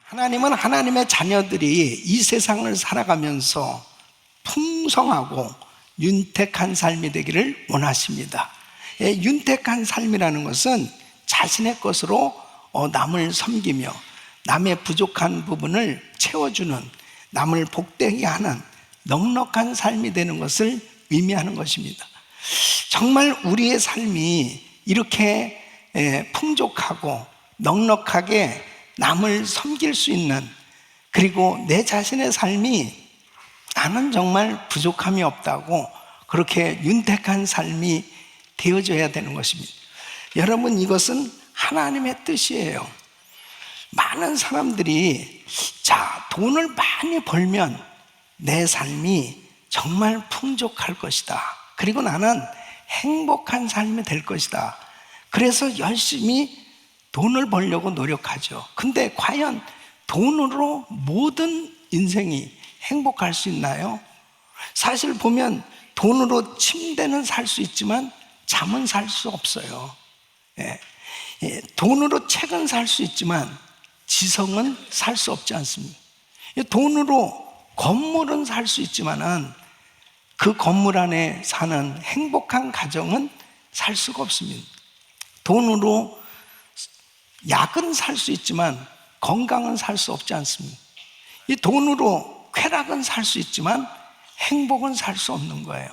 하나님은 하나님의 자녀들이 이 세상을 살아가면서 풍성하고 윤택한 삶이 되기를 원하십니다. 윤택한 삶이라는 것은 자신의 것으로 남을 섬기며 남의 부족한 부분을 채워주는, 남을 복되게 하는 넉넉한 삶이 되는 것을 의미하는 것입니다. 정말 우리의 삶이 이렇게 풍족하고 넉넉하게 남을 섬길 수 있는, 그리고 내 자신의 삶이 나는 정말 부족함이 없다고 그렇게 윤택한 삶이 되어져야 되는 것입니다. 여러분, 이것은 하나님의 뜻이에요. 많은 사람들이 돈을 많이 벌면 내 삶이 정말 풍족할 것이다, 그리고 나는 행복한 삶이 될 것이다, 그래서 열심히 돈을 벌려고 노력하죠. 근데 과연 돈으로 모든 인생이 행복할 수 있나요? 사실 보면 돈으로 침대는 살 수 있지만 잠은 살 수 없어요. 돈으로 책은 살 수 있지만 지성은 살 수 없지 않습니까? 돈으로 건물은 살 수 있지만은 그 건물 안에 사는 행복한 가정은 살 수가 없습니다. 돈으로 약은 살 수 있지만 건강은 살 수 없지 않습니까? 이 돈으로 쾌락은 살 수 있지만 행복은 살 수 없는 거예요.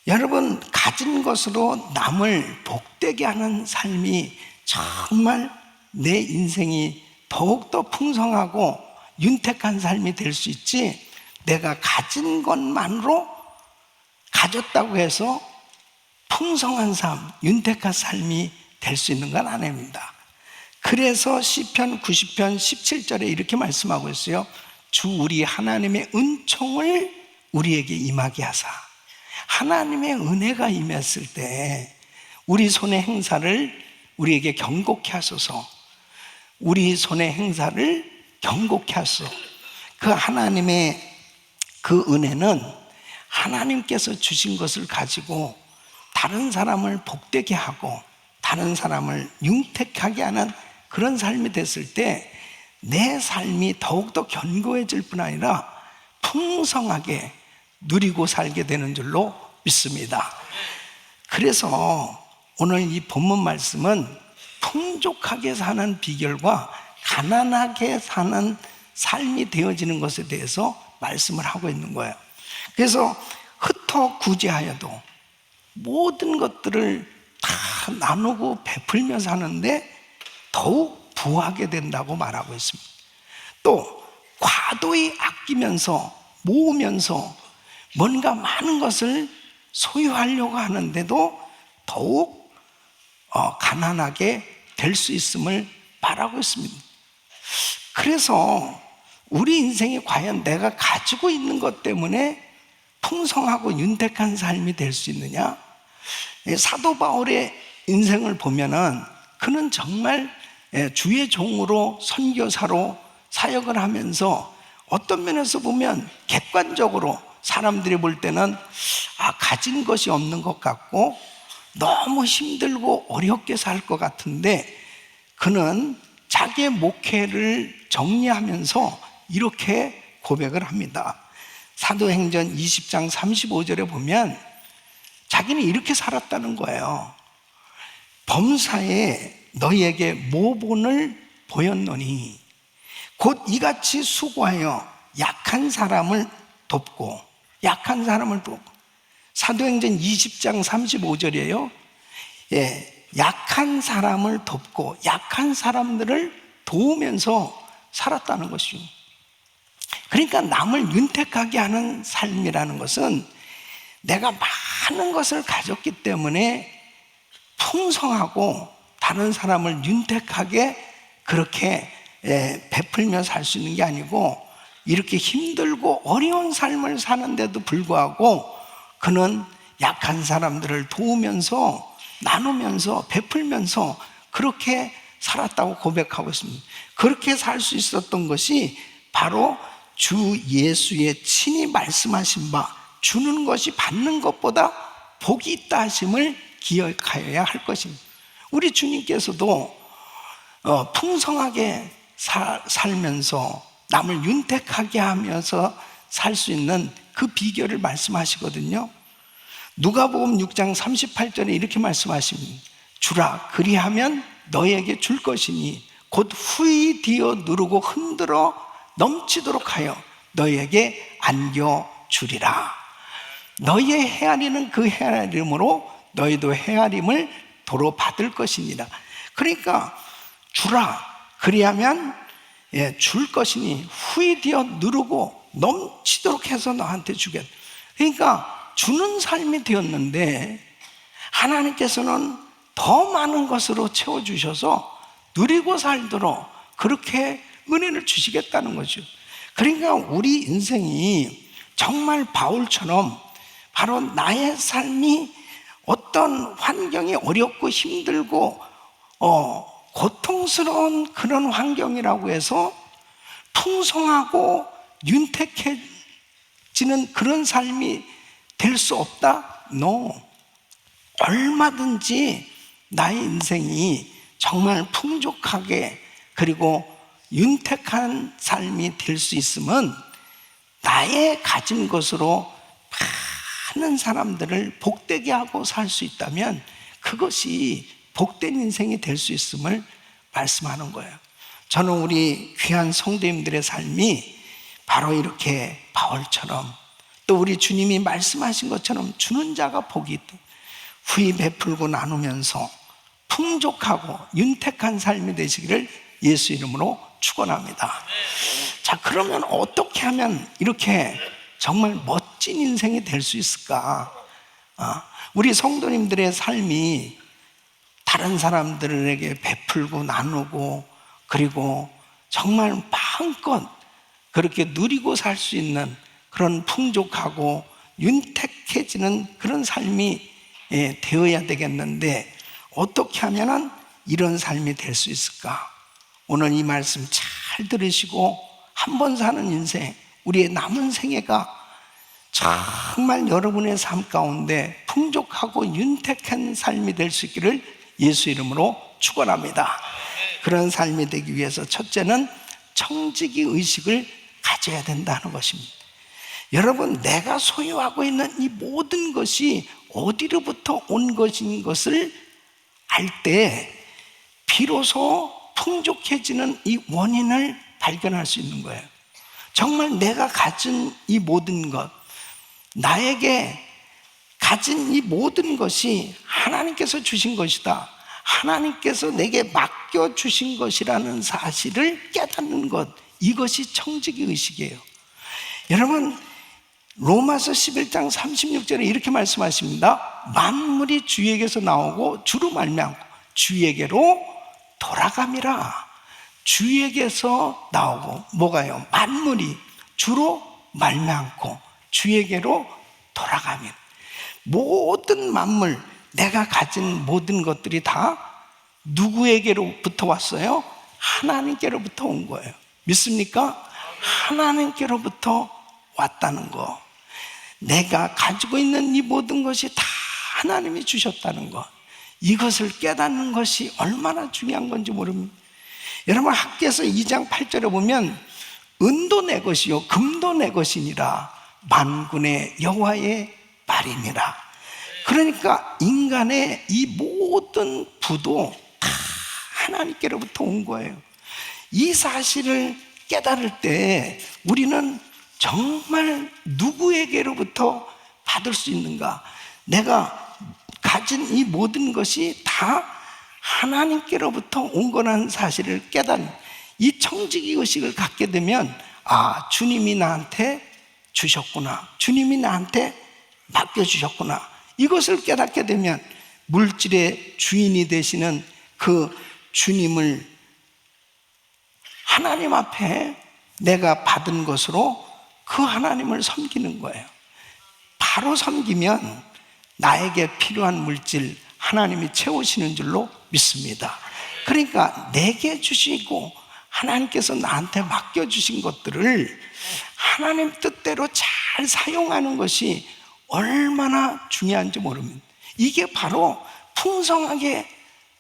여러분, 가진 것으로 남을 복되게 하는 삶이 정말 내 인생이 더욱더 풍성하고 윤택한 삶이 될 수 있지, 내가 가진 것만으로 가졌다고 해서 풍성한 삶, 윤택한 삶이 될 수 있는 건 아닙니다. 그래서 시편 90편 17절에 이렇게 말씀하고 있어요. 주 우리 하나님의 은총을 우리에게 임하게 하사. 하나님의 은혜가 임했을 때 우리 손의 행사를 우리에게 경고케 하소서. 우리 손의 행사를 경고케 하소서. 그 하나님의 그 은혜는 하나님께서 주신 것을 가지고 다른 사람을 복되게 하고 다른 사람을 윤택하게 하는 그런 삶이 됐을 때 내 삶이 더욱더 견고해질 뿐 아니라 풍성하게 누리고 살게 되는 줄로 믿습니다. 그래서 오늘 이 본문 말씀은 풍족하게 사는 비결과 가난하게 사는 삶이 되어지는 것에 대해서 말씀을 하고 있는 거예요. 그래서 흩어 구제하여도 모든 것들을 다 나누고 베풀며 사는데 더욱 부하게 된다고 말하고 있습니다. 또 과도히 아끼면서 모으면서 뭔가 많은 것을 소유하려고 하는데도 더욱 가난하게 될 수 있음을 말하고 있습니다. 그래서 우리 인생이 과연 내가 가지고 있는 것 때문에 풍성하고 윤택한 삶이 될 수 있느냐? 사도 바울의 인생을 보면은 그는 정말 주의 종으로 선교사로 사역을 하면서 어떤 면에서 보면 객관적으로 사람들이 볼 때는 가진 것이 없는 것 같고 너무 힘들고 어렵게 살 것 같은데, 그는 자기의 목회를 정리하면서 이렇게 고백을 합니다. 사도행전 20장 35절에 보면 자기는 이렇게 살았다는 거예요. 범사에 너희에게 모본을 보였노니 곧 이같이 수고하여 약한 사람을 돕고. 사도행전 20장 35절이에요. 약한 사람을 돕고 약한 사람들을 도우면서 살았다는 것이죠. 그러니까 남을 윤택하게 하는 삶이라는 것은 내가 많은 것을 가졌기 때문에 풍성하고 다른 사람을 윤택하게 그렇게 베풀며 살 수 있는 게 아니고, 이렇게 힘들고 어려운 삶을 사는데도 불구하고 그는 약한 사람들을 도우면서 나누면서 베풀면서 그렇게 살았다고 고백하고 있습니다. 그렇게 살 수 있었던 것이 바로 주 예수의 친히 말씀하신 바 주는 것이 받는 것보다 복이 있다 하심을 기억하여야 할 것입니다. 우리 주님께서도 풍성하게 살면서 남을 윤택하게 하면서 살 수 있는 그 비결을 말씀하시거든요. 누가복음 6장 38절에 이렇게 말씀하십니다. 주라 그리하면 너에게 줄 것이니 곧 후히 뒤어 누르고 흔들어 넘치도록 하여 너에게 안겨주리라. 너희의 헤아리는 그 헤아림으로 너희도 헤아림을 도로 받을 것이니라. 그러니까 주라 그리하면 줄 것이니 후히 뒤어 누르고 넘치도록 해서 너한테 주겠다. 그러니까 주는 삶이 되었는데 하나님께서는 더 많은 것으로 채워주셔서 누리고 살도록 그렇게 은혜를 주시겠다는 거죠. 그러니까 우리 인생이 정말 바울처럼 바로 나의 삶이 어떤 환경이 어렵고 힘들고 고통스러운 그런 환경이라고 해서 풍성하고 윤택해지는 그런 삶이 될 수 없다? No. 얼마든지 나의 인생이 정말 풍족하게 그리고 윤택한 삶이 될 수 있으면 나의 가진 것으로 많은 사람들을 복되게 하고 살 수 있다면 그것이 복된 인생이 될 수 있음을 말씀하는 거예요. 저는 우리 귀한 성도님들의 삶이 바로 이렇게 바울처럼 또 우리 주님이 말씀하신 것처럼 주는 자가 복이 있다. 후히 베풀고 나누면서 풍족하고 윤택한 삶이 되시기를 예수 이름으로 축원합니다. 자, 그러면 어떻게 하면 이렇게 정말 멋진 인생이 될 수 있을까? 우리 성도님들의 삶이 다른 사람들에게 베풀고 나누고 그리고 정말 마음껏 그렇게 누리고 살 수 있는 그런 풍족하고 윤택해지는 그런 삶이 되어야 되겠는데 어떻게 하면 이런 삶이 될 수 있을까? 오늘 이 말씀 잘 들으시고 한 번 사는 인생, 우리의 남은 생애가 정말 여러분의 삶 가운데 풍족하고 윤택한 삶이 될 수 있기를 예수 이름으로 축원합니다. 그런 삶이 되기 위해서 첫째는 청지기 의식을 가져야 된다는 것입니다. 여러분, 내가 소유하고 있는 이 모든 것이 어디로부터 온 것인 것을 알 때 비로소 풍족해지는 이 원인을 발견할 수 있는 거예요. 정말 내가 가진 이 모든 것, 나에게 가진 이 모든 것이 하나님께서 주신 것이다. 하나님께서 내게 맡겨주신 것이라는 사실을 깨닫는 것, 이것이 청지기 의식이에요. 여러분, 로마서 11장 36절에 이렇게 말씀하십니다. 만물이 주에게서 나오고 주로 말미암고 주에게로 돌아감이라. 주에게서 나오고 뭐가요? 만물이 주로 말미암고 주에게로 돌아감이라. 모든 만물, 내가 가진 모든 것들이 다 누구에게로부터 왔어요? 하나님께로부터 온 거예요. 믿습니까? 하나님께로부터 왔다는 거. 내가 가지고 있는 이 모든 것이 다 하나님이 주셨다는 것, 이것을 깨닫는 것이 얼마나 중요한 건지 모릅니다. 여러분, 학개서 2장 8절에 보면 은도 내 것이요 금도 내 것이니라 만군의 여호와의 말이니라. 그러니까 인간의 이 모든 부도 다 하나님께로부터 온 거예요. 이 사실을 깨달을 때 우리는 정말 누구에게로부터 받을 수 있는가? 내가 가진 이 모든 것이 다 하나님께로부터 온 거라는 사실을 깨닫는 이 청지기 의식을 갖게 되면, 아, 주님이 나한테 주셨구나, 주님이 나한테 맡겨주셨구나, 이것을 깨닫게 되면 물질의 주인이 되시는 그 주님을 하나님 앞에 내가 받은 것으로 그 하나님을 섬기는 거예요. 바로 섬기면 나에게 필요한 물질 하나님이 채우시는 줄로 믿습니다. 그러니까 내게 주시고 하나님께서 나한테 맡겨주신 것들을 하나님 뜻대로 잘 사용하는 것이 얼마나 중요한지 모릅니다. 이게 바로 풍성하게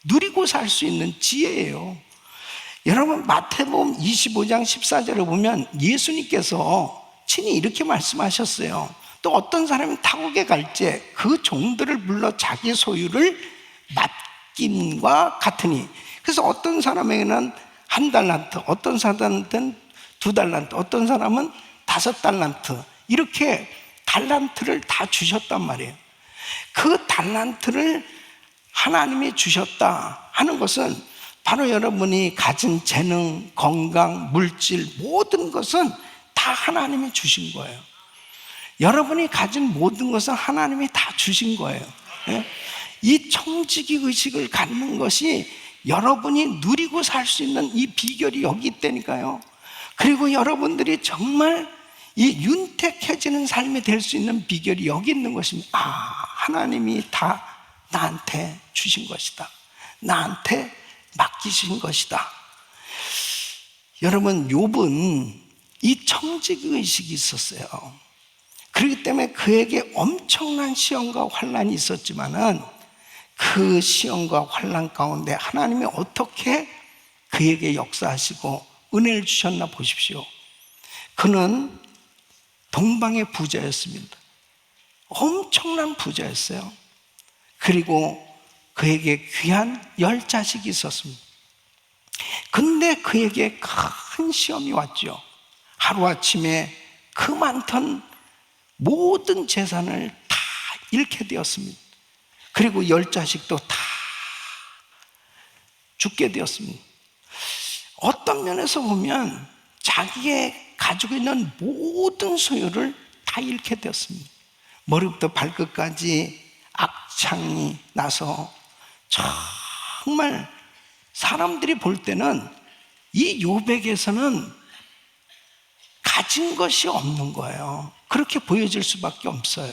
누리고 살 수 있는 지혜예요. 여러분 마태복음 25장 14절에 보면 예수님께서 친히 이렇게 말씀하셨어요. 또 어떤 사람이 타국에 갈 때 그 종들을 불러 자기 소유를 맡김과 같으니, 그래서 어떤 사람에게는 1달란트, 어떤 사람한테는 2달란트, 어떤 사람은 5달란트, 이렇게 달란트를 다 주셨단 말이에요. 그 달란트를 하나님이 주셨다 하는 것은 바로 여러분이 가진 재능, 건강, 물질, 모든 것은 다 하나님이 주신 거예요. 여러분이 가진 모든 것은 하나님이 다 주신 거예요. 이 청지기 의식을 갖는 것이 여러분이 누리고 살 수 있는 이 비결이 여기 있다니까요. 그리고 여러분들이 정말 이 윤택해지는 삶이 될 수 있는 비결이 여기 있는 것입니다. 하나님이 다 나한테 주신 것이다, 나한테 맡기신 것이다. 여러분, 욥은 이 청지기 의식이 있었어요. 그렇기 때문에 그에게 엄청난 시험과 환난이 있었지만은 그 시험과 환난 가운데 하나님이 어떻게 그에게 역사하시고 은혜를 주셨나 보십시오. 그는 동방의 부자였습니다. 엄청난 부자였어요. 그리고 그에게 귀한 10자식이 있었습니다. 근데 그에게 큰 시험이 왔죠. 하루아침에 그 많던 모든 재산을 다 잃게 되었습니다. 그리고 10자식도 다 죽게 되었습니다. 어떤 면에서 보면 자기의 가지고 있는 모든 소유를 다 잃게 되었습니다. 머리부터 발끝까지 악창이 나서 정말 사람들이 볼 때는 이 욥에게서는 가진 것이 없는 거예요. 그렇게 보여질 수밖에 없어요.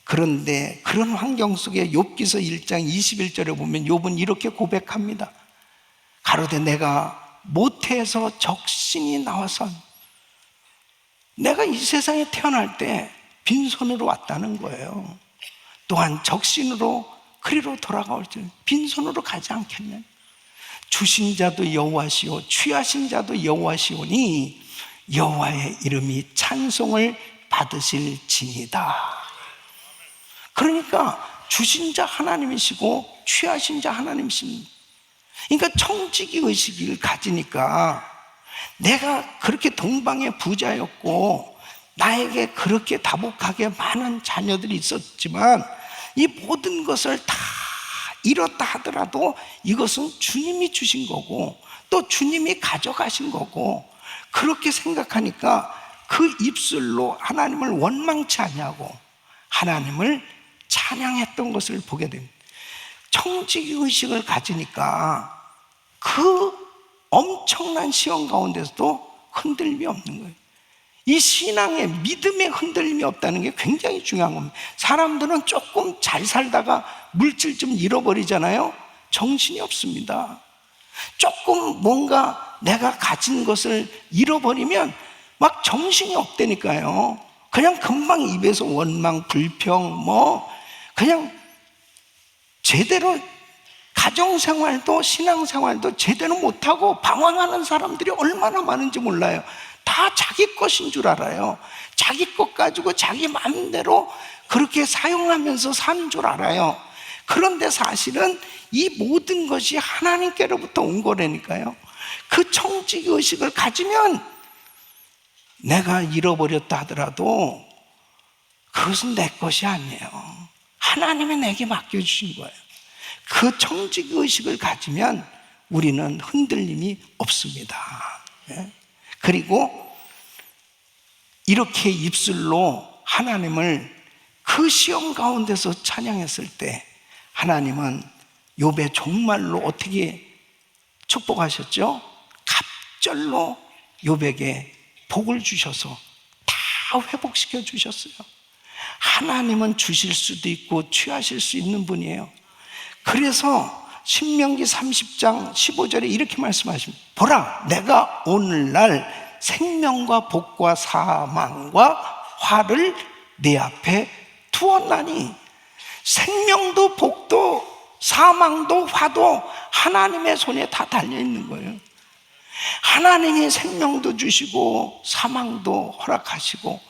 그런데 그런 환경 속에 욥기서 1장 21절에 보면 욥은 이렇게 고백합니다. 가로되 내가 모태에서 적신이 나와서, 내가 이 세상에 태어날 때 빈손으로 왔다는 거예요. 또한 적신으로 그리로 돌아가올 줄 빈손으로 가지 않겠네. 주신 자도 여호와시오 취하신 자도 여호와시오니 여호와의 이름이 찬송을 받으실지니이다. 그러니까 주신 자 하나님이시고 취하신 자 하나님이십니다. 그러니까 청지기 의식을 가지니까 내가 그렇게 동방의 부자였고 나에게 그렇게 다복하게 많은 자녀들이 있었지만 이 모든 것을 다 잃었다 하더라도 이것은 주님이 주신 거고 또 주님이 가져가신 거고, 그렇게 생각하니까 그 입술로 하나님을 원망치 아니하고 하나님을 찬양했던 것을 보게 됩니다. 청지기 의식을 가지니까 그 엄청난 시험 가운데서도 흔들림이 없는 거예요. 이 신앙의 믿음의 흔들림이 없다는 게 굉장히 중요한 겁니다. 사람들은 조금 잘 살다가 물질 좀 잃어버리잖아요. 정신이 없습니다. 조금 뭔가 내가 가진 것을 잃어버리면 막 정신이 없다니까요. 그냥 금방 입에서 원망, 불평, 그냥 제대로 가정생활도 신앙생활도 제대로 못하고 방황하는 사람들이 얼마나 많은지 몰라요. 다 자기 것인 줄 알아요. 자기 것 가지고 자기 마음대로 그렇게 사용하면서 사는 줄 알아요. 그런데 사실은 이 모든 것이 하나님께로부터 온 거라니까요. 그 청지기 의식을 가지면 내가 잃어버렸다 하더라도 그것은 내 것이 아니에요. 하나님이 내게 맡겨주신 거예요. 그 청지기 의식을 가지면 우리는 흔들림이 없습니다. 그리고 이렇게 입술로 하나님을 그 시험 가운데서 찬양했을 때 하나님은 욥의 종말로 어떻게 축복하셨죠? 갑절로 욥에게 복을 주셔서 다 회복시켜 주셨어요. 하나님은 주실 수도 있고 취하실 수 있는 분이에요. 그래서 신명기 30장 15절에 이렇게 말씀하십니다. 보라, 내가 오늘날 생명과 복과 사망과 화를 내 앞에 두었나니, 생명도 복도 사망도 화도 하나님의 손에 다 달려있는 거예요. 하나님이 생명도 주시고 사망도 허락하시고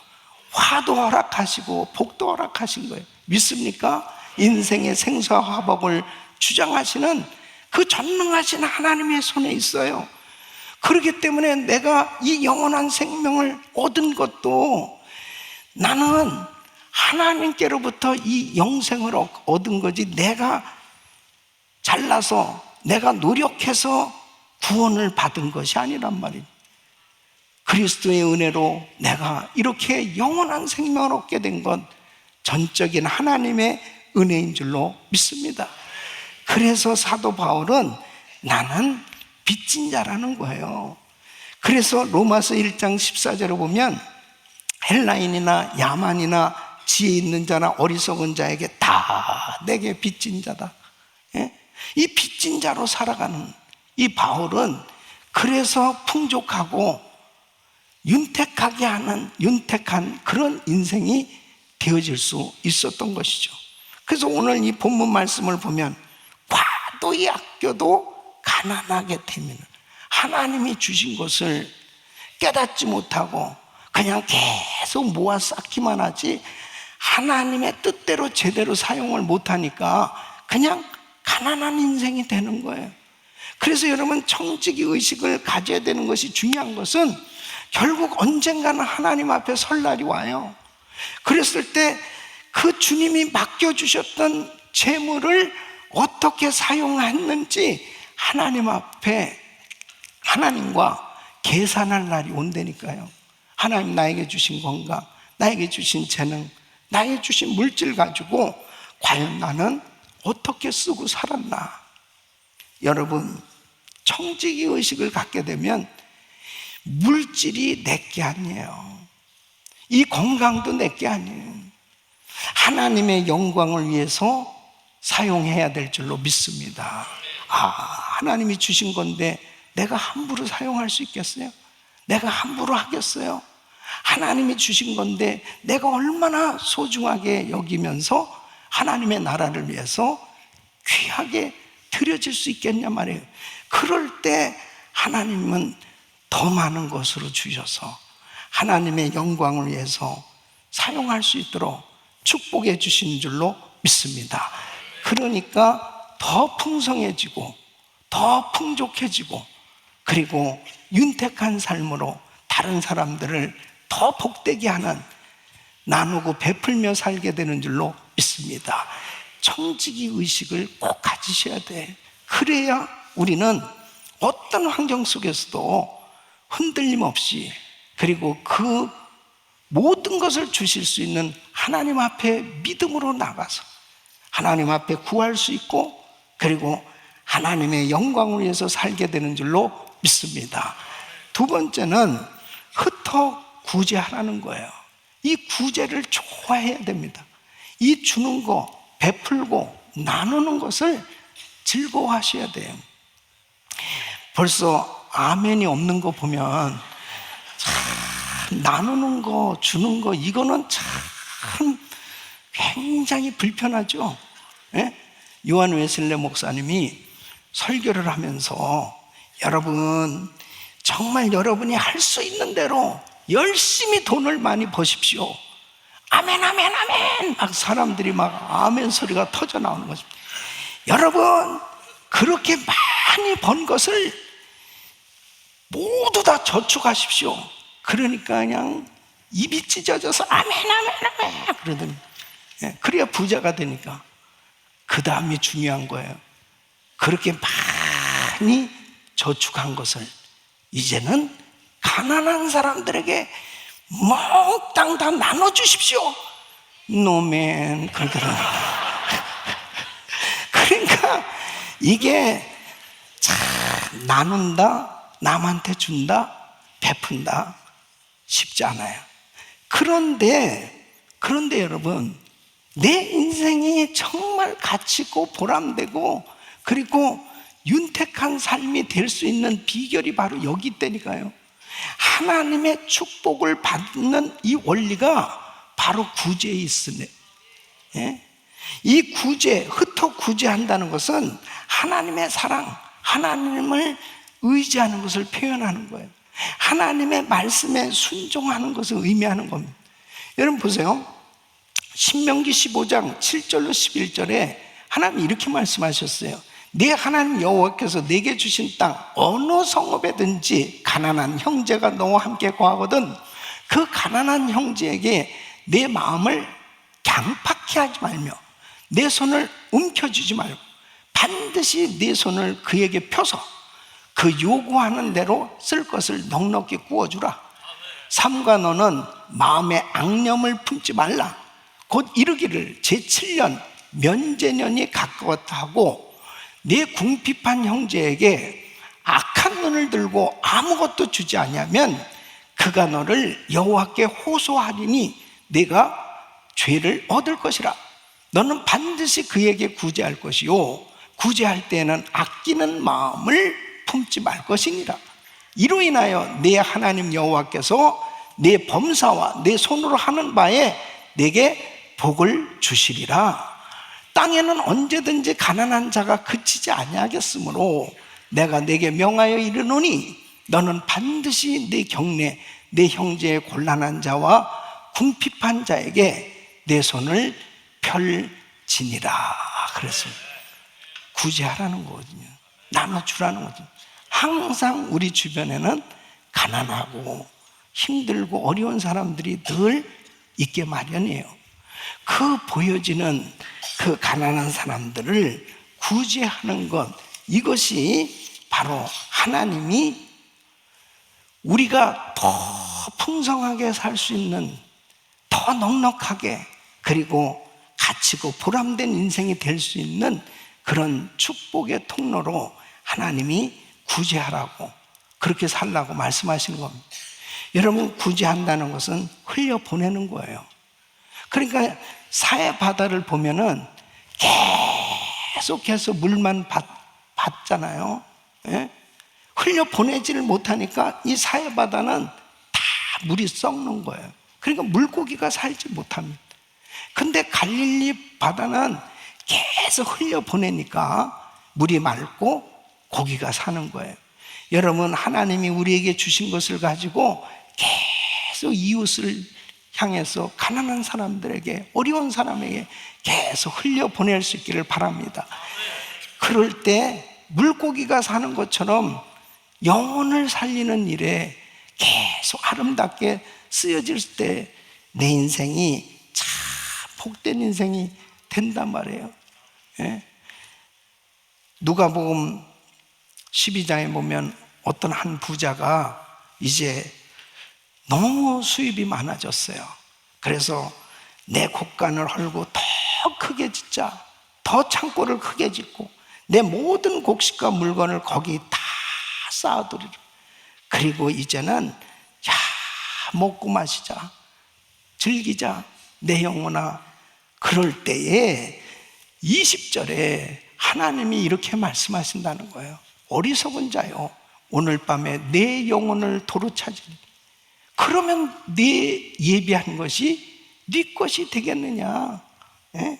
화도 허락하시고 복도 허락하신 거예요. 믿습니까? 인생의 생사와 화복을 주장하시는 그 전능하신 하나님의 손에 있어요. 그렇기 때문에 내가 이 영원한 생명을 얻은 것도 나는 하나님께로부터 이 영생을 얻은 거지, 내가 잘나서 내가 노력해서 구원을 받은 것이 아니란 말이에요. 그리스도의 은혜로 내가 이렇게 영원한 생명을 얻게 된 건 전적인 하나님의 은혜인 줄로 믿습니다. 그래서 사도 바울은 나는 빚진 자라는 거예요. 그래서 로마서 1장 14절에 보면 헬라인이나 야만이나 지혜 있는 자나 어리석은 자에게 다 내게 빚진 자다. 이 빚진 자로 살아가는 이 바울은 그래서 풍족하고 윤택하게 하는 윤택한 그런 인생이 되어질 수 있었던 것이죠. 그래서 오늘 이 본문 말씀을 보면 과도히 아껴도 가난하게 되면 하나님이 주신 것을 깨닫지 못하고 그냥 계속 모아 쌓기만 하지 하나님의 뜻대로 제대로 사용을 못하니까 그냥 가난한 인생이 되는 거예요. 그래서 여러분, 청지기 의식을 가져야 되는 것이 중요한 것은 결국 언젠가는 하나님 앞에 설 날이 와요. 그랬을 때 그 주님이 맡겨주셨던 재물을 어떻게 사용했는지 하나님 앞에 하나님과 계산할 날이 온다니까요. 하나님, 나에게 주신 건강, 나에게 주신 재능, 나에게 주신 물질 가지고 과연 나는 어떻게 쓰고 살았나. 여러분, 청지기 의식을 갖게 되면 물질이 내게 아니에요. 이 건강도 내게 아니에요. 하나님의 영광을 위해서 사용해야 될 줄로 믿습니다. 하나님이 주신 건데 내가 함부로 사용할 수 있겠어요? 내가 함부로 하겠어요? 하나님이 주신 건데 내가 얼마나 소중하게 여기면서 하나님의 나라를 위해서 귀하게 드려질 수 있겠냐 말이에요. 그럴 때 하나님은 더 많은 것으로 주셔서 하나님의 영광을 위해서 사용할 수 있도록 축복해 주시는 줄로 믿습니다. 그러니까 더 풍성해지고 더 풍족해지고 그리고 윤택한 삶으로 다른 사람들을 더 복되게 하는, 나누고 베풀며 살게 되는 줄로 믿습니다. 청지기 의식을 꼭 가지셔야 돼. 그래야 우리는 어떤 환경 속에서도 흔들림 없이, 그리고 그 모든 것을 주실 수 있는 하나님 앞에 믿음으로 나가서 하나님 앞에 구할 수 있고, 그리고 하나님의 영광을 위해서 살게 되는 줄로 믿습니다. 두 번째는 흩어 구제하라는 거예요. 이 구제를 좋아해야 됩니다. 이 주는 거, 베풀고 나누는 것을 즐거워하셔야 돼요. 벌써 아멘이 없는 거 보면 참 나누는 거, 주는 거, 이거는 참 굉장히 불편하죠. 예? 요한 웨슬레 목사님이 설교를 하면서 여러분, 정말 여러분이 할 수 있는 대로 열심히 돈을 많이 버십시오. 아멘, 아멘, 아멘. 막 사람들이 막 아멘 소리가 터져 나오는 거죠. 여러분, 그렇게 많이 번 것을 모두 다 저축하십시오. 그러니까 그냥 입이 찢어져서 아멘, 아멘, 아멘 그러더니, 그래야 부자가 되니까. 그 다음이 중요한 거예요. 그렇게 많이 저축한 것을 이제는 가난한 사람들에게 몽땅 다 나눠주십시오. 노맨. 그러더라고요. 그러니까 이게 참 나눈다, 남한테 준다, 베푼다 쉽지 않아요. 그런데 여러분, 내 인생이 정말 가치있고 보람되고 그리고 윤택한 삶이 될 수 있는 비결이 바로 여기 있다니까요. 하나님의 축복을 받는 이 원리가 바로 구제에 있으네. 예? 이 구제, 흩어 구제한다는 것은 하나님의 사랑, 하나님을 의지하는 것을 표현하는 거예요. 하나님의 말씀에 순종하는 것을 의미하는 겁니다. 여러분 보세요. 신명기 15장 7절로 11절에 하나님이 이렇게 말씀하셨어요. 네 하나님 여호와께서 내게 주신 땅 어느 성읍에든지 가난한 형제가 너와 함께 거하거든 그 가난한 형제에게 내 마음을 강팍해 하지 말며 내 손을 움켜쥐지 말고 반드시 내 손을 그에게 펴서 그 요구하는 대로 쓸 것을 넉넉히 구워주라. 삼가 너는 마음에 앙념을 품지 말라. 곧 이르기를 제7년 면제년이 가까웠다 하고 네 궁핍한 형제에게 악한 눈을 들고 아무것도 주지 아니하면 그가 너를 여호와께 호소하리니 네가 죄를 얻을 것이라. 너는 반드시 그에게 구제할 것이요 구제할 때에는 아끼는 마음을 품지 말 것이니라. 이로 인하여 내 하나님 여호와께서 내 범사와 내 손으로 하는 바에 내게 복을 주시리라. 땅에는 언제든지 가난한 자가 그치지 아니하겠으므로 내가 내게 명하여 이르노니 너는 반드시 내 경내 내 형제의 곤란한 자와 궁핍한 자에게 내 손을 펼지니라. 그랬습니다. 구제하라는 거거든요. 나눠주라는 거죠. 항상 우리 주변에는 가난하고 힘들고 어려운 사람들이 늘 있게 마련이에요. 그 보여지는 그 가난한 사람들을 구제하는 것, 이것이 바로 하나님이 우리가 더 풍성하게 살 수 있는, 더 넉넉하게, 그리고 가치고 보람된 인생이 될 수 있는 그런 축복의 통로로 하나님이 구제하라고, 그렇게 살라고 말씀하시는 겁니다. 여러분, 구제한다는 것은 흘려보내는 거예요. 그러니까 사해 바다를 보면은 계속해서 물만 받잖아요. 예? 흘려보내지를 못하니까 이 사해 바다는 다 물이 썩는 거예요. 그러니까 물고기가 살지 못합니다. 근데 갈릴리 바다는 계속 흘려보내니까 물이 맑고 고기가 사는 거예요. 여러분, 하나님이 우리에게 주신 것을 가지고 계속 이웃을 향해서 가난한 사람들에게, 어려운 사람에게 계속 흘려보낼 수 있기를 바랍니다. 그럴 때 물고기가 사는 것처럼 영혼을 살리는 일에 계속 아름답게 쓰여질 때 내 인생이 참 복된 인생이 된단 말이에요. 예? 누가복음 12장에 보면 어떤 한 부자가 이제 너무 수입이 많아졌어요. 그래서 내 곡간을 헐고 더 크게 짓자, 더 창고를 크게 짓고 내 모든 곡식과 물건을 거기 다 쌓아두리라. 그리고 이제는 야, 먹고 마시자, 즐기자 내 영혼아. 그럴 때에 20절에 하나님이 이렇게 말씀하신다는 거예요. 어리석은 자요, 오늘 밤에 내 영혼을 도로 찾으리. 그러면 네 예비한 것이 네 것이 되겠느냐. 예?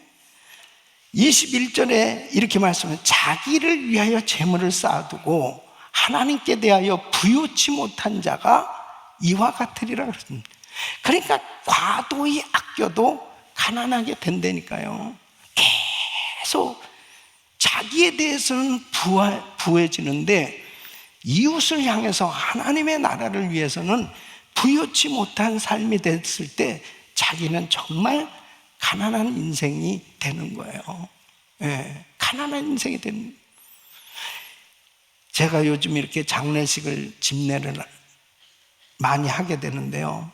21절에 이렇게 말씀해요. 자기를 위하여 재물을 쌓아두고 하나님께 대하여 부요치 못한 자가 이와 같으리라 그랬습니다. 그러니까 과도히 아껴도 가난하게 된다니까요. 계속 자기에 대해서는 부해지는데 이웃을 향해서 하나님의 나라를 위해서는 부요치 못한 삶이 됐을 때 자기는 정말 가난한 인생이 되는 거예요. 예, 가난한 인생이 되는 거예요. 제가 요즘 이렇게 장례식을, 집례를 많이 하게 되는데요,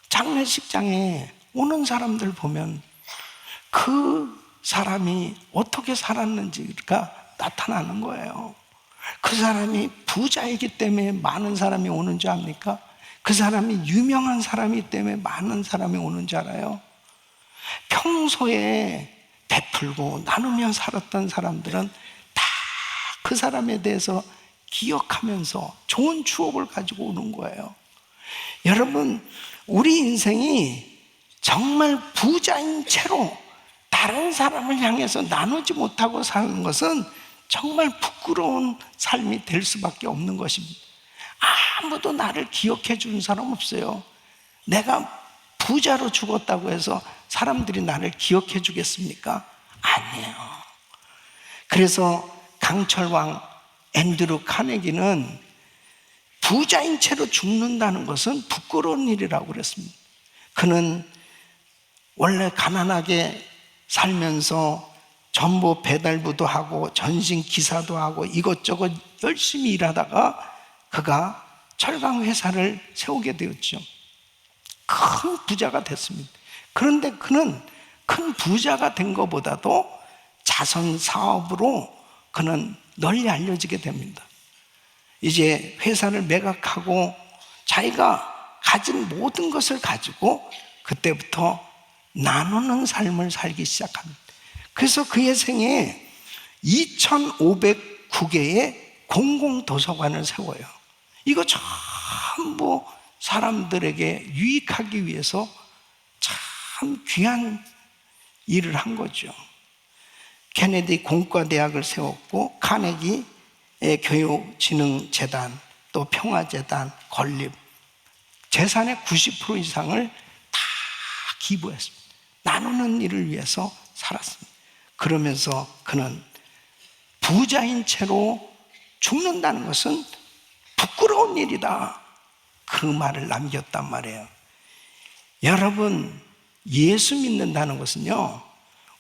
장례식장에 오는 사람들 보면 그 사람이 어떻게 살았는지가 나타나는 거예요. 그 사람이 부자이기 때문에 많은 사람이 오는 줄 압니까? 그 사람이 유명한 사람이기 때문에 많은 사람이 오는 줄 알아요? 평소에 베풀고 나누며 살았던 사람들은 다 그 사람에 대해서 기억하면서 좋은 추억을 가지고 오는 거예요. 여러분, 우리 인생이 정말 부자인 채로 다른 사람을 향해서 나누지 못하고 사는 것은 정말 부끄러운 삶이 될 수밖에 없는 것입니다. 아무도 나를 기억해 주는 사람 없어요. 내가 부자로 죽었다고 해서 사람들이 나를 기억해 주겠습니까? 아니에요. 그래서 강철왕 앤드루 카네기는 부자인 채로 죽는다는 것은 부끄러운 일이라고 그랬습니다. 그는 원래 가난하게 살면서 전부 배달부도 하고 전신 기사도 하고 이것저것 열심히 일하다가 그가 철강 회사를 세우게 되었죠. 큰 부자가 됐습니다. 그런데 그는 큰 부자가 된 것보다도 자선 사업으로 그는 널리 알려지게 됩니다. 이제 회사를 매각하고 자기가 가진 모든 것을 가지고 그때부터 나누는 삶을 살기 시작합니다. 그래서 그의 생에 2,509개의 공공도서관을 세워요. 이거 전부 사람들에게 유익하기 위해서 참 귀한 일을 한 거죠. 케네디 공과대학을 세웠고 카네기 교육진흥재단, 또 평화재단, 건립, 재산의 90% 이상을 다 기부했습니다. 나누는 일을 위해서 살았습니다. 그러면서 그는 부자인 채로 죽는다는 것은 부끄러운 일이다, 그 말을 남겼단 말이에요. 여러분, 예수 믿는다는 것은요,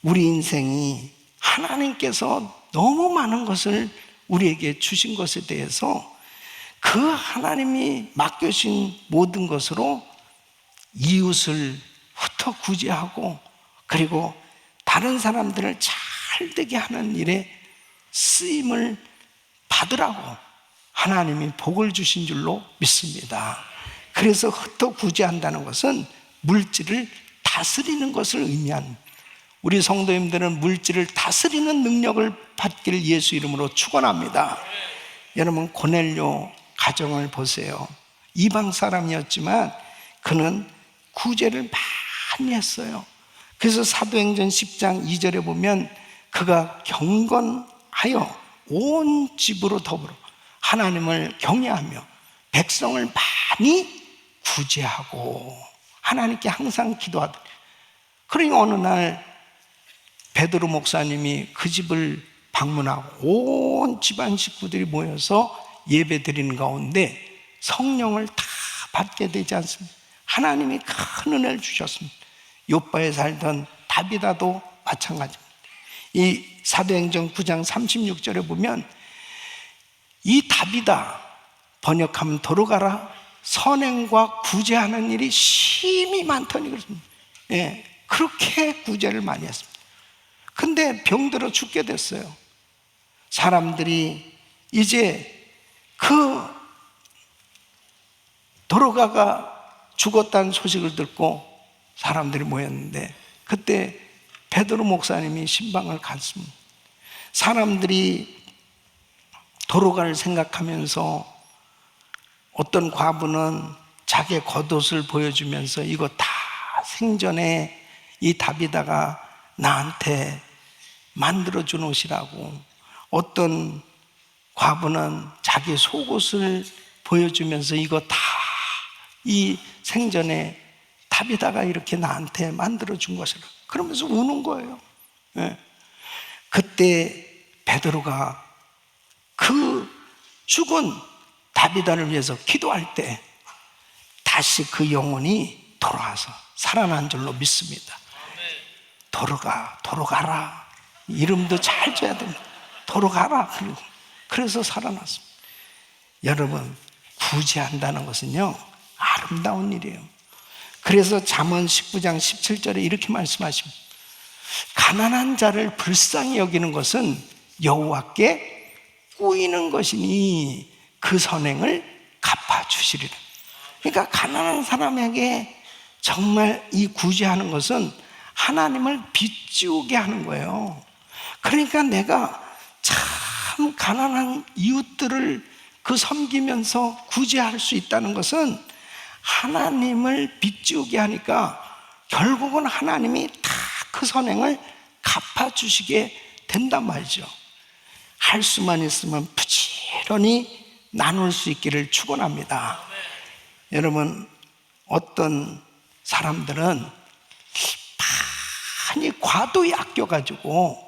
우리 인생이 하나님께서 너무 많은 것을 우리에게 주신 것에 대해서 그 하나님이 맡겨주신 모든 것으로 이웃을 흩어 구제하고 그리고 다른 사람들을 잘 되게 하는 일에 쓰임을 받으라고 하나님이 복을 주신 줄로 믿습니다. 그래서 흩어 구제한다는 것은 물질을 다스리는 것을 의미합니다. 우리 성도님들은 물질을 다스리는 능력을 받기를 예수 이름으로 축원합니다. 여러분, 고넬료 가정을 보세요. 이방 사람이었지만 그는 구제를 많이 했어요. 그래서 사도행전 10장 2절에 보면 그가 경건하여 온 집으로 더불어 하나님을 경외하며 백성을 많이 구제하고 하나님께 항상 기도하더니, 그러니 어느 날 베드로 목사님이 그 집을 방문하고 온 집안 식구들이 모여서 예배 드리는 가운데 성령을 다 받게 되지 않습니까? 하나님이 큰 은혜를 주셨습니다. 욥바에 살던 다비다도 마찬가지입니다. 이 사도행전 9장 36절에 보면 이 다비다, 번역하면 돌아가라, 선행과 구제하는 일이 심히 많더니 그렇습니다. 예, 그렇게 구제를 많이 했습니다. 근데 병들어 죽게 됐어요. 사람들이 이제 그 도로가가 죽었다는 소식을 듣고 사람들이 모였는데 그때 베드로 목사님이 신방을 갔습니다. 사람들이 도로가를 생각하면서 어떤 과부는 자기의 겉옷을 보여주면서 이거 다 생전에 이 다비다가 나한테 만들어준 옷이라고, 어떤 과부는 자기 속옷을 보여주면서 이거 다 이 생전에 다비다가 이렇게 나한테 만들어준 것이라고 그러면서 우는 거예요. 예. 그때 베드로가 그 죽은 다비다를 위해서 기도할 때 다시 그 영혼이 돌아와서 살아난 줄로 믿습니다. 돌아가라. 이름도 잘 줘야 됩니다. 돌아가라. 그래서 살아났습니다. 여러분, 구제한다는 것은요, 아름다운 일이에요. 그래서 잠언 19장 17절에 이렇게 말씀하십니다. 가난한 자를 불쌍히 여기는 것은 여호와께 꾸이는 것이니 그 선행을 갚아주시리라. 그러니까 가난한 사람에게 정말 이 구제하는 것은 하나님을 빚지우게 하는 거예요. 그러니까 내가 참 가난한 이웃들을 그 섬기면서 구제할 수 있다는 것은 하나님을 빚지우게 하니까 결국은 하나님이 다 그 선행을 갚아주시게 된단 말이죠. 할 수만 있으면 부지런히 나눌 수 있기를 축원합니다. 여러분, 어떤 사람들은 많이 과도히 아껴가지고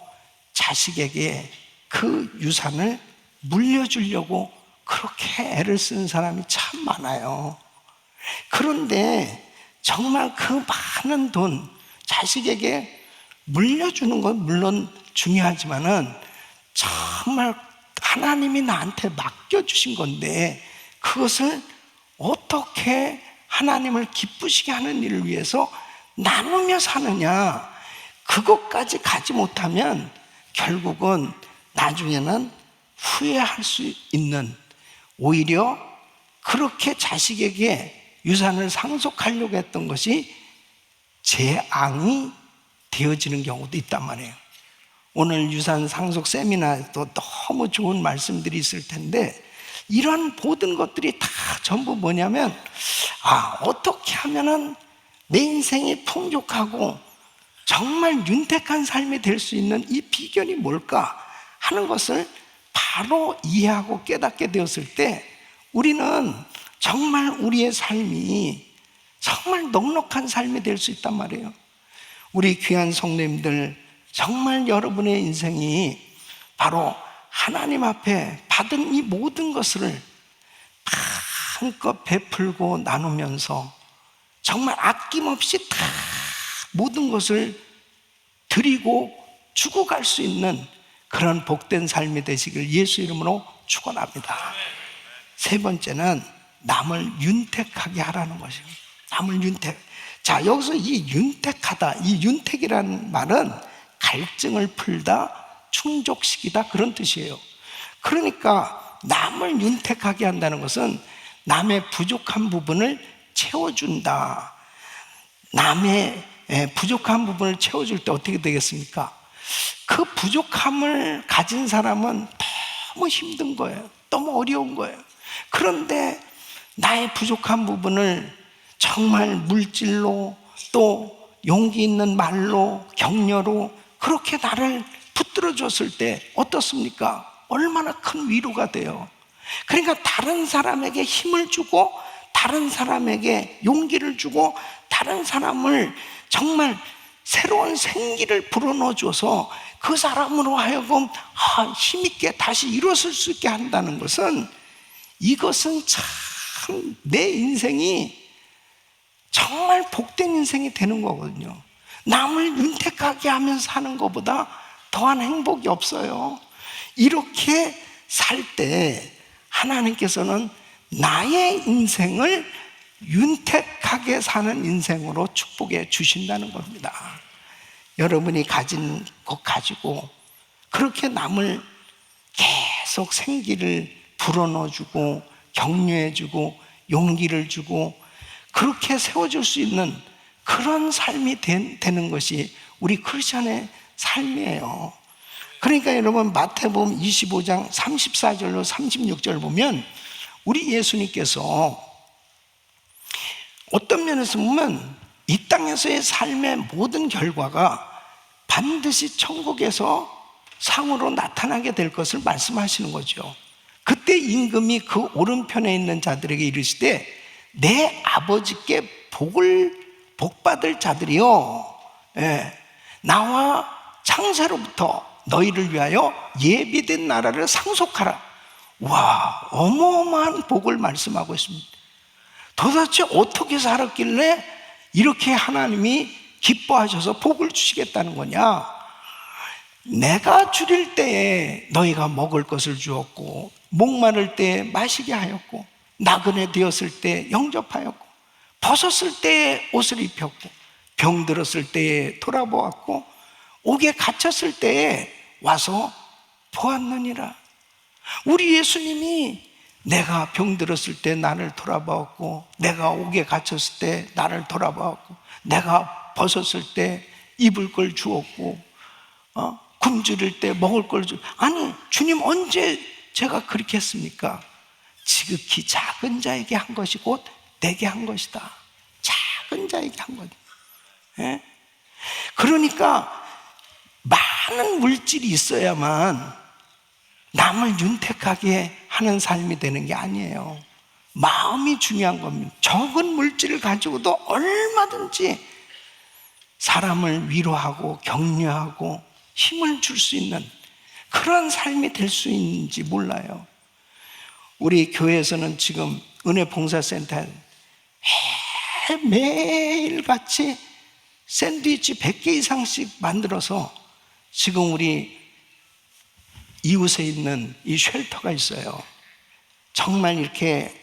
자식에게 그 유산을 물려주려고 그렇게 애를 쓰는 사람이 참 많아요. 그런데 정말 그 많은 돈 자식에게 물려주는 건 물론 중요하지만은 정말 하나님이 나한테 맡겨주신 건데 그것을 어떻게 하나님을 기쁘시게 하는 일을 위해서 나누며 사느냐, 그것까지 가지 못하면 결국은 나중에는 후회할 수 있는, 오히려 그렇게 자식에게 유산을 상속하려고 했던 것이 재앙이 되어지는 경우도 있단 말이에요. 오늘 유산 상속 세미나에도 너무 좋은 말씀들이 있을 텐데 이런 모든 것들이 다 전부 뭐냐면 어떻게 하면은 내 인생이 풍족하고 정말 윤택한 삶이 될 수 있는 이 비결이 뭘까 하는 것을 바로 이해하고 깨닫게 되었을 때 우리는 정말 우리의 삶이 정말 넉넉한 삶이 될 수 있단 말이에요. 우리 귀한 성도님들, 정말 여러분의 인생이 바로 하나님 앞에 받은 이 모든 것을 한껏 베풀고 나누면서 정말 아낌없이 다 모든 것을 드리고 주고 갈 수 있는 그런 복된 삶이 되시길 예수 이름으로 축원합니다. 세 번째는 남을 윤택하게 하라는 것입니다. 남을 윤택. 자, 여기서 이 윤택하다, 이 윤택이라는 말은 갈증을 풀다, 충족시키다 그런 뜻이에요. 그러니까 남을 윤택하게 한다는 것은 남의 부족한 부분을 채워준다. 남의 부족한 부분을 채워줄 때 어떻게 되겠습니까? 그 부족함을 가진 사람은 너무 힘든 거예요. 너무 어려운 거예요. 그런데 나의 부족한 부분을 정말 물질로 또 용기 있는 말로 격려로 그렇게 나를 붙들어 줬을 때 어떻습니까? 얼마나 큰 위로가 돼요. 그러니까 다른 사람에게 힘을 주고 다른 사람에게 용기를 주고 다른 사람을 정말 새로운 생기를 불어넣어줘서 그 사람으로 하여금 힘있게 다시 일어설 수 있게 한다는 것은, 이것은 참 내 인생이 정말 복된 인생이 되는 거거든요. 남을 윤택하게 하면서 사는 것보다 더한 행복이 없어요. 이렇게 살 때 하나님께서는 나의 인생을 윤택하게 사는 인생으로 축복해 주신다는 겁니다. 여러분이 가진 것 가지고 그렇게 남을 계속 생기를 불어넣어주고 격려해주고 용기를 주고 그렇게 세워줄 수 있는 그런 삶이 되는 것이 우리 크리스천의 삶이에요. 그러니까 여러분, 마태복음 25장 34절로 36절 보면 우리 예수님께서 어떤 면에서 보면 이 땅에서의 삶의 모든 결과가 반드시 천국에서 상으로 나타나게 될 것을 말씀하시는 거죠. 그때 임금이 그 오른편에 있는 자들에게 이르시되 내 아버지께 복받을 자들이요, 나와 창세로부터 너희를 위하여 예비된 나라를 상속하라. 와, 어마어마한 복을 말씀하고 있습니다. 도대체 어떻게 살았길래 이렇게 하나님이 기뻐하셔서 복을 주시겠다는 거냐? 내가 줄일 때에 너희가 먹을 것을 주었고, 목마를 때에 마시게 하였고, 나그네 되었을 때 영접하였고, 벗었을 때에 옷을 입혔고, 병들었을 때에 돌아보았고, 옥에 갇혔을 때에 와서 보았느니라. 우리 예수님이 내가 병들었을 때 나를 돌아보았고, 내가 옥에 갇혔을 때 나를 돌아보았고, 내가 벗었을 때 입을 걸 주었고, 굶주릴 때 먹을 걸 주. 아니, 주님 언제 제가 그렇게 했습니까? 지극히 작은 자에게 한 것이 곧 내게 한 것이다. 작은 자에게 한 것. 그러니까 많은 물질이 있어야만 남을 윤택하게 하는 삶이 되는 게 아니에요. 마음이 중요한 겁니다. 적은 물질을 가지고도 얼마든지 사람을 위로하고 격려하고 힘을 줄 수 있는 그런 삶이 될 수 있는지 몰라요. 우리 교회에서는 지금 은혜 봉사센터에 매일같이 샌드위치 100개 이상씩 만들어서 지금 우리 이웃에 있는 이 쉘터가 있어요. 정말 이렇게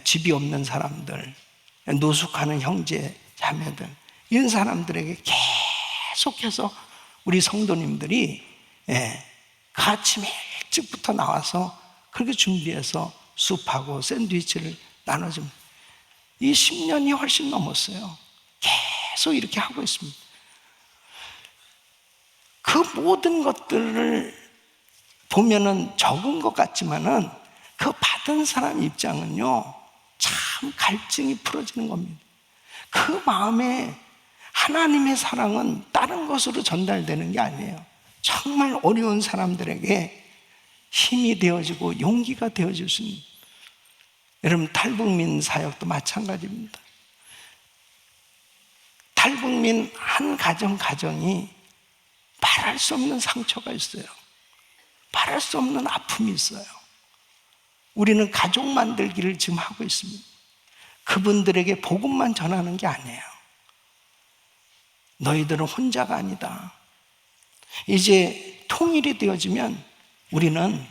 집이 없는 사람들, 노숙하는 형제, 자매들, 이런 사람들에게 계속해서 우리 성도님들이 아침 일찍부터 나와서 그렇게 준비해서 sup하고 샌드위치를 나눠줍니다. 이 10년이 훨씬 넘었어요. 계속 이렇게 하고 있습니다. 그 모든 것들을 보면은 적은 것 같지만은 그 받은 사람 입장은요, 참 갈증이 풀어지는 겁니다. 그 마음에 하나님의 사랑은 다른 것으로 전달되는 게 아니에요. 정말 어려운 사람들에게 힘이 되어지고 용기가 되어줄 수 있는, 여러분 탈북민 사역도 마찬가지입니다. 탈북민 한 가정이 말할 수 없는 상처가 있어요. 말할 수 없는 아픔이 있어요. 우리는 가족 만들기를 지금 하고 있습니다. 그분들에게 복음만 전하는 게 아니에요. 너희들은 혼자가 아니다. 이제 통일이 되어지면 우리는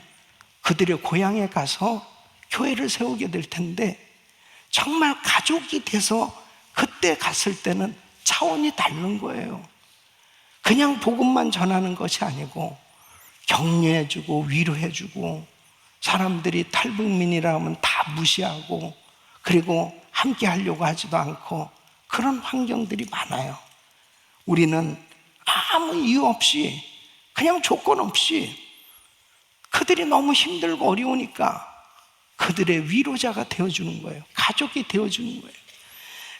그들의 고향에 가서 교회를 세우게 될 텐데, 정말 가족이 돼서 그때 갔을 때는 차원이 다른 거예요. 그냥 복음만 전하는 것이 아니고 격려해주고 위로해주고, 사람들이 탈북민이라 하면 다 무시하고 그리고 함께 하려고 하지도 않고 그런 환경들이 많아요. 우리는 아무 이유 없이 그냥 조건 없이 그들이 너무 힘들고 어려우니까 그들의 위로자가 되어주는 거예요. 가족이 되어주는 거예요.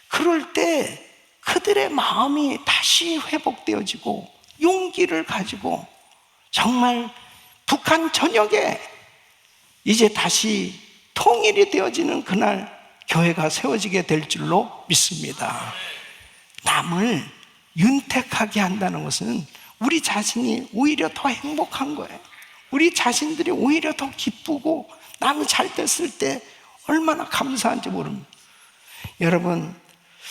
그럴 때 그들의 마음이 다시 회복되어지고 용기를 가지고 정말 북한 전역에 이제 다시 통일이 되어지는 그날 교회가 세워지게 될 줄로 믿습니다. 남을 윤택하게 한다는 것은 우리 자신이 오히려 더 행복한 거예요. 우리 자신들이 오히려 더 기쁘고 남이 잘 됐을 때 얼마나 감사한지 모릅니다. 여러분,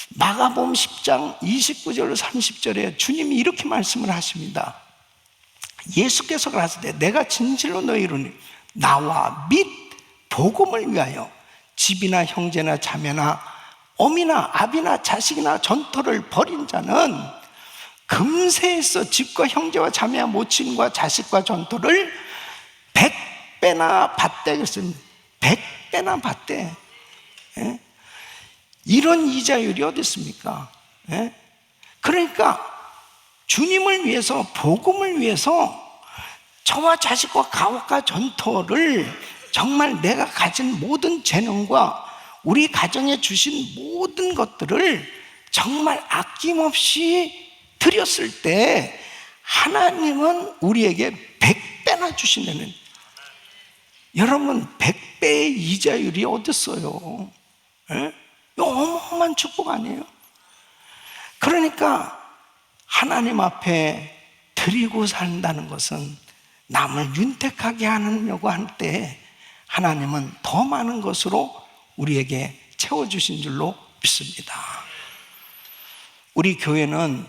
마가복음 10장 29절 30절에 주님이 이렇게 말씀을 하십니다. 예수께서 가라사대 내가 진실로 너희로 나와 및 복음을 위하여 집이나 형제나 자매나 어미나 아비나 자식이나 전토를 벌인 자는 금세에서 집과 형제와 자매와 모친과 자식과 전토를 100배나 받대 그랬습니다. 100배나 받대. 예? 이런 이자율이 어디 있습니까? 예? 그러니까 주님을 위해서, 복음을 위해서 저와 자식과 가옥과 전토를 정말 내가 가진 모든 재능과 우리 가정에 주신 모든 것들을 정말 아낌없이 드렸을 때 하나님은 우리에게 100배나 주신다는, 여러분 100배의 이자율이 어디 있어요? 예? 이거 어마어마한 축복 아니에요? 그러니까 하나님 앞에 드리고 산다는 것은 남을 윤택하게 하려고 할 때 하나님은 더 많은 것으로 우리에게 채워주신 줄로 믿습니다. 우리 교회는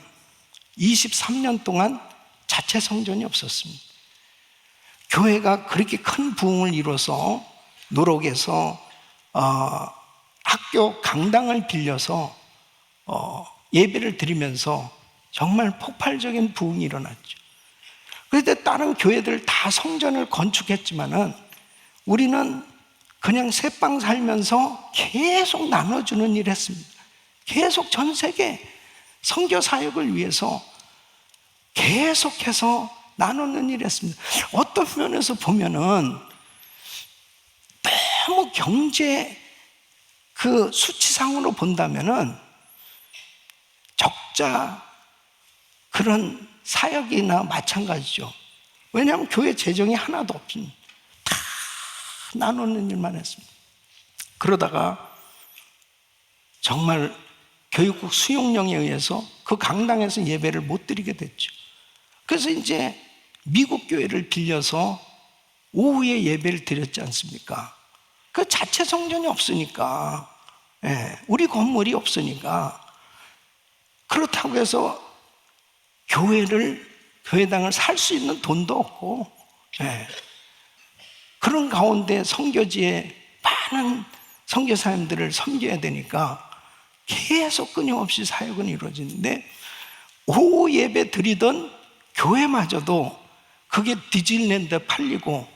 23년 동안 자체 성전이 없었습니다. 교회가 그렇게 큰 부흥을 이뤄서 노록에서 학교 강당을 빌려서 예배를 드리면서 정말 폭발적인 부흥이 일어났죠. 그런데 다른 교회들 다 성전을 건축했지만은 우리는 그냥 새빵 살면서 계속 나눠주는 일을 했습니다. 계속 전 세계 선교 사역을 위해서 계속해서 나누는 일을 했습니다. 어떤 면에서 보면은 너무 경제 그 수치상으로 본다면은 적자 그런 사역이나 마찬가지죠. 왜냐하면 교회 재정이 하나도 없습니다. 나누는 일만 했습니다. 그러다가 정말 교육국 수용령에 의해서 그 강당에서 예배를 못 드리게 됐죠. 그래서 이제 미국 교회를 빌려서 오후에 예배를 드렸지 않습니까? 그 자체 성전이 없으니까, 우리 건물이 없으니까. 그렇다고 해서 교회당을 살 수 있는 돈도 없고, 그런 가운데 선교지에 많은 선교사님들을 섬겨야 되니까 계속 끊임없이 사역은 이루어지는데, 오후 예배 드리던 교회마저도 그게 디즈니랜드 팔리고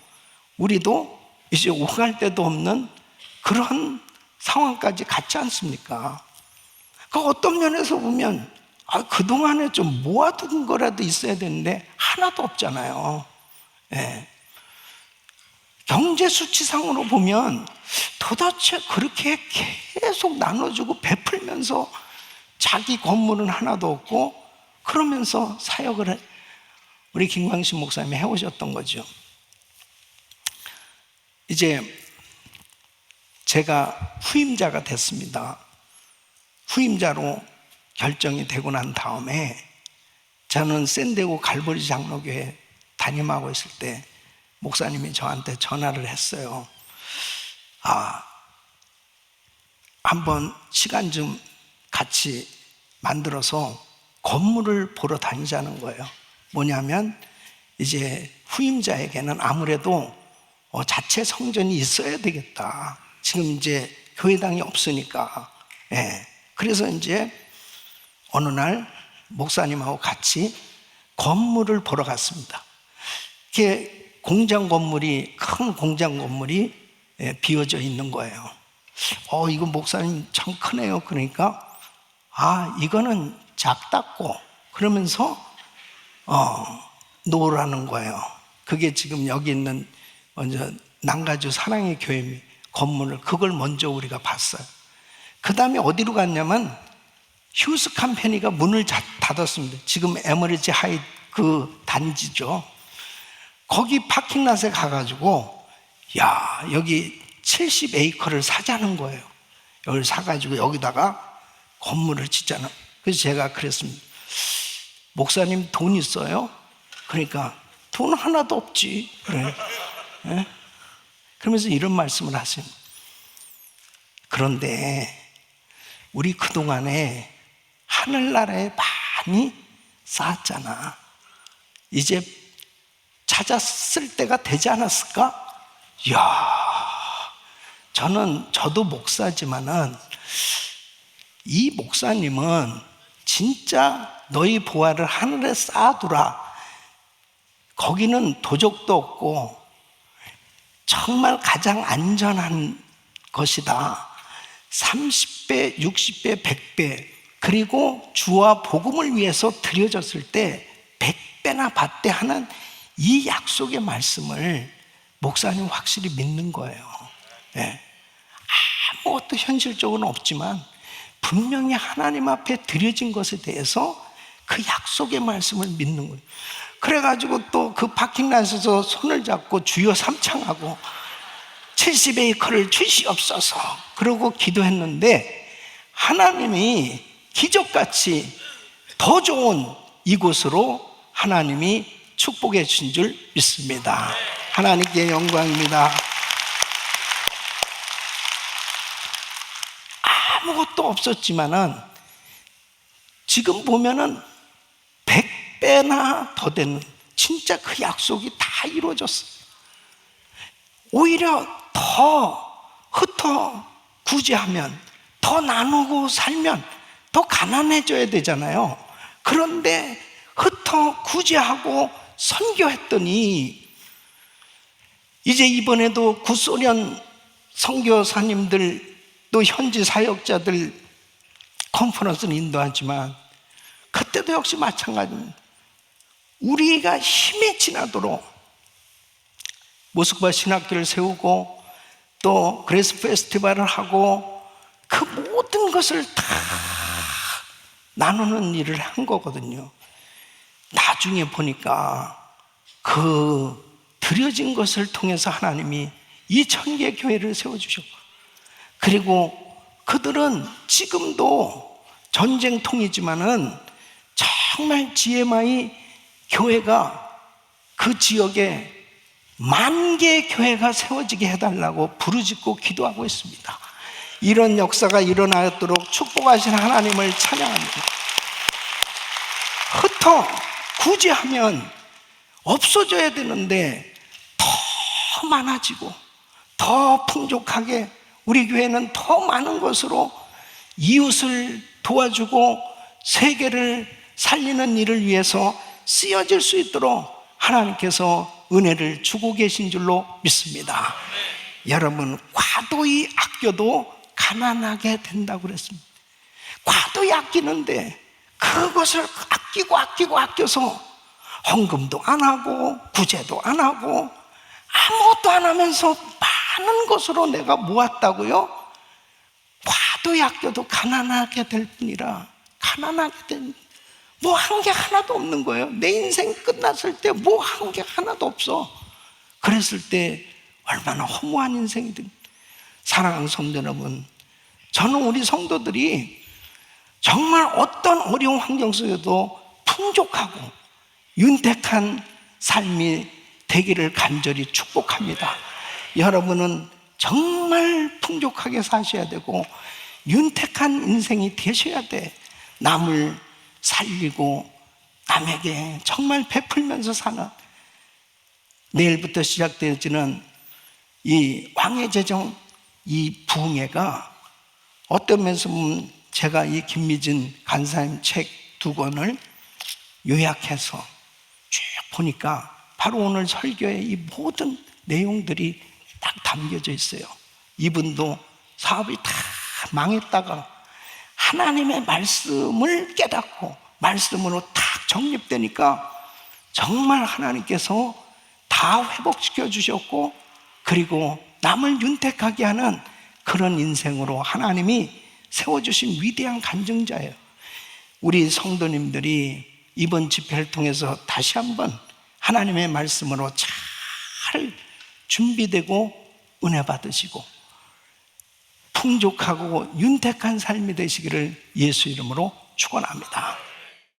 우리도 이제 오갈 데도 없는 그런 상황까지 갔지 않습니까? 그 어떤 면에서 보면 그동안에 좀 모아둔 거라도 있어야 되는데 하나도 없잖아요. 경제 수치상으로 보면 도대체 그렇게 계속 나눠주고 베풀면서 자기 건물은 하나도 없고 그러면서 사역을 우리 김광신 목사님이 해오셨던 거죠. 이제 제가 후임자가 됐습니다. 후임자로 결정이 되고 난 다음에 저는 샌디에고 갈보리 장로교회 담임하고 있을 때 목사님이 저한테 전화를 했어요. 한번 시간 좀 같이 만들어서 건물을 보러 다니자는 거예요. 뭐냐면 이제 후임자에게는 아무래도 자체 성전이 있어야 되겠다. 지금 이제 교회당이 없으니까. 그래서 이제 어느 날 목사님하고 같이 건물을 보러 갔습니다. 이렇게 큰 공장 건물이 비어져 있는 거예요. 이거 목사님 참 크네요. 그러니까 이거는 작다고 그러면서 놓으라는 거예요. 그게 지금 여기 있는 먼저 남가주 사랑의 교회 건물을 그걸 먼저 우리가 봤어요. 그 다음에 어디로 갔냐면 휴스 컴퍼니가 문을 닫았습니다. 지금 에머리지 하이 그 단지죠. 거기 파킹랏에 가가지고 여기 70에이커를 사자는 거예요. 여기를 사가지고 여기다가 건물을 짓자는. 그래서 제가 그랬습니다. 목사님 돈 있어요? 그러니까 돈 하나도 없지. 그래. 그러면서 이런 말씀을 하세요. 그런데 우리 그동안에 하늘나라에 많이 쌓았잖아. 이제 찾았을 때가 되지 않았을까? 저도 목사지만은 이 목사님은 진짜 너희 보화를 하늘에 쌓아두라. 거기는 도적도 없고 정말 가장 안전한 것이다. 30배, 60배, 100배 그리고 주와 복음을 위해서 드려졌을 때 100배나 받되 하는 이 약속의 말씀을 목사님 확실히 믿는 거예요. 아무것도 현실적으로는 없지만 분명히 하나님 앞에 드려진 것에 대해서 그 약속의 말씀을 믿는 거예요. 그래가지고 또 그 파킹랏에서 손을 잡고 주여 삼창하고 70에이커를 주시옵소서 그러고 기도했는데 하나님이 기적같이 더 좋은 이곳으로 하나님이 축복해 주신 줄 믿습니다. 하나님께 영광입니다. 아무것도 없었지만은 지금 보면은 100배나 더 되는 진짜 그 약속이 다 이루어졌어요. 오히려 더 흩어 구제하면 더 나누고 살면 더 가난해져야 되잖아요. 그런데 흩어 구제하고 선교했더니 이제 이번에도 구소련 선교사님들 또 현지 사역자들 컨퍼런스를 인도하지만 그때도 역시 마찬가지입니다. 우리가 힘에 지나도록 모스크바 신학교를 세우고 또 그레스 페스티벌을 하고 그 모든 것을 다 나누는 일을 한 거거든요. 나중에 보니까 그 드려진 것을 통해서 하나님이 2,000개 교회를 세워주셨고, 그리고 그들은 지금도 전쟁통이지만은 정말 GMI 교회가 그 지역에 10,000개의 교회가 세워지게 해달라고 부르짖고 기도하고 있습니다. 이런 역사가 일어나도록 축복하신 하나님을 찬양합니다. 흩어 굳이 하면 없어져야 되는데 더 많아지고 더 풍족하게, 우리 교회는 더 많은 것으로 이웃을 도와주고 세계를 살리는 일을 위해서 쓰여질 수 있도록 하나님께서 은혜를 주고 계신 줄로 믿습니다. 여러분, 과도히 아껴도 가난하게 된다고 그랬습니다. 과도히 아끼는데 그것을 아껴서 헌금도 안 하고 구제도 안 하고 아무것도 안 하면서 많은 것으로 내가 모았다고요? 과도히 아껴도 가난하게 될 뿐이라, 가난하게 된, 뭐 한 게 하나도 없는 거예요. 내 인생 끝났을 때 뭐 한 게 하나도 없어. 그랬을 때 얼마나 허무한 인생이든. 사랑하는 성도 여러분, 저는 우리 성도들이 정말 어떤 어려운 환경 속에도 풍족하고 윤택한 삶이 되기를 간절히 축복합니다. 여러분은 정말 풍족하게 사셔야 되고 윤택한 인생이 되셔야 돼. 남을 살리고 남에게 정말 베풀면서 사는, 내일부터 시작되어지는 이 왕의 제정, 이 부흥회가 어떤 면에서 보면 제가 이 김미진 간사님 책 2권을 요약해서 쭉 보니까 바로 오늘 설교의 이 모든 내용들이 딱 담겨져 있어요. 이분도 사업이 다 망했다가 하나님의 말씀을 깨닫고 말씀으로 딱 정립되니까 정말 하나님께서 다 회복시켜 주셨고, 그리고 남을 윤택하게 하는 그런 인생으로 하나님이 세워주신 위대한 간증자예요. 우리 성도님들이 이번 집회를 통해서 다시 한번 하나님의 말씀으로 잘 준비되고 은혜 받으시고 풍족하고 윤택한 삶이 되시기를 예수 이름으로 축원합니다.